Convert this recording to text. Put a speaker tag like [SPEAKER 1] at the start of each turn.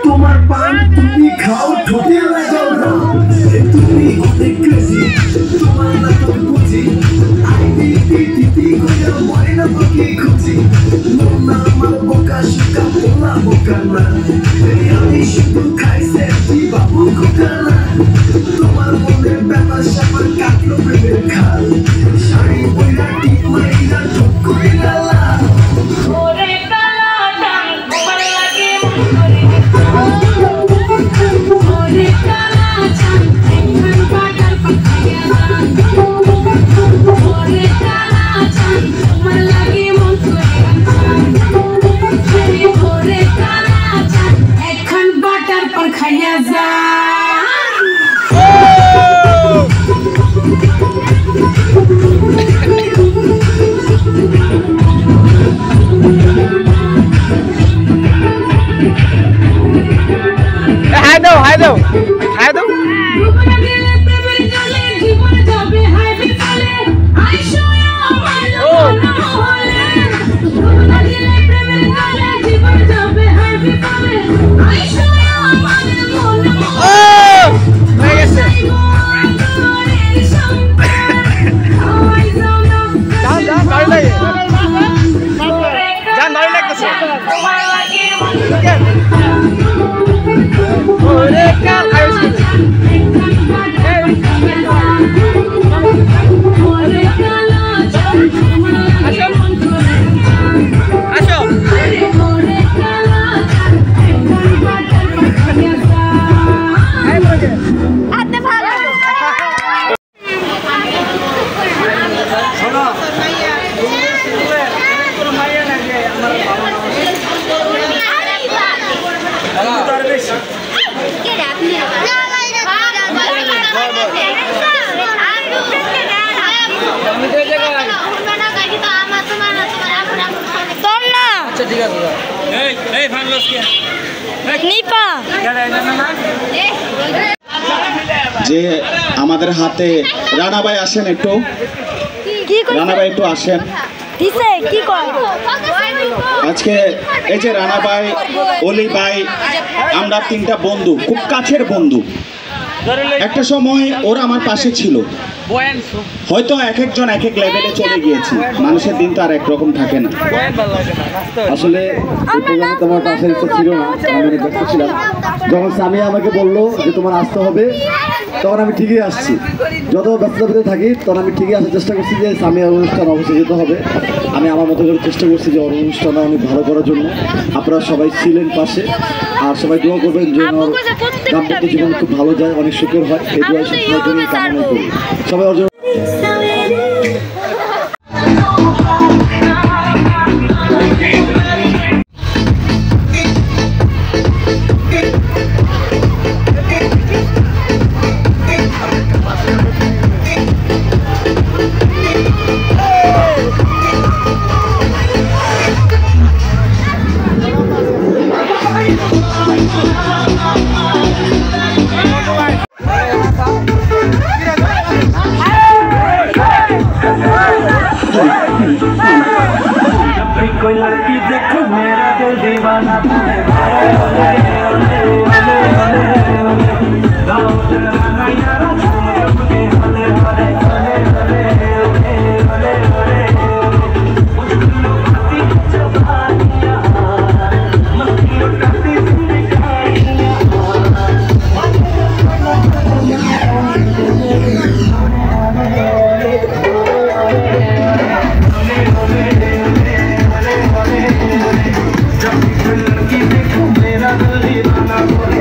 [SPEAKER 1] তোমার পান তুমি খাও ঠোঁটে লাগাও না তুমি অনেক ক্রেজি তোমার না তুমি বুঝি আইতি তিতি কইরা মরে না বাকি খুঁজি না আমার বোকা শুকা পোলা বোকা না আমি শুধু খাইছে তুই বাবু খোকা না তোমার মনে ব্যাপার স্যাপার কাটলো প্রেমের খাল শাড়ি পয়রা টিপ মাইরা ঠোক কইরা লা
[SPEAKER 2] Hai đâu.
[SPEAKER 3] যে আমাদের হাতে রানা ভাই আসেন একটু রানা ভাই একটু আসেন আজকে এই যে রানা ভাই অলি ভাই আমরা তিনটা বন্ধু খুব কাছের বন্ধু একটা সময় ওরা আমার পাশে ছিল হয়তো এক একজন এক এক লেভেলে চলে গিয়েছে মানুষের দিন তো আর একরকম থাকে না
[SPEAKER 1] আসলে এই প্রোগ্রামে তোমার আসার ইচ্ছা ছিল না আমি অনেক ব্যস্ত ছিলাম যখন সামিয়া আমাকে বললো যে তোমার আসতে হবে তখন আমি ঠিকই আসছি যত ব্যস্ততার ভিতরে থাকি তখন আমি ঠিকই আসার চেষ্টা করছি যে সামিয়ার অনুষ্ঠান অবশ্যই যেতে হবে আমি আমার মতো করে চেষ্টা করছি যে অনুষ্ঠানটা অনেক ভালো করার জন্য আপনারা সবাই ছিলেন পাশে আর সবাই দোয়া করবেন যে আমার দাম্পত্য জীবন খুব ভালো যায় অনেক সুখের হয় এই দোয়া সবসময় জন্য কামনা করি সবাই অর্জন
[SPEAKER 4] कोई लड़की देखो मेरा दिल दीवाना मेरा दिल दीवाना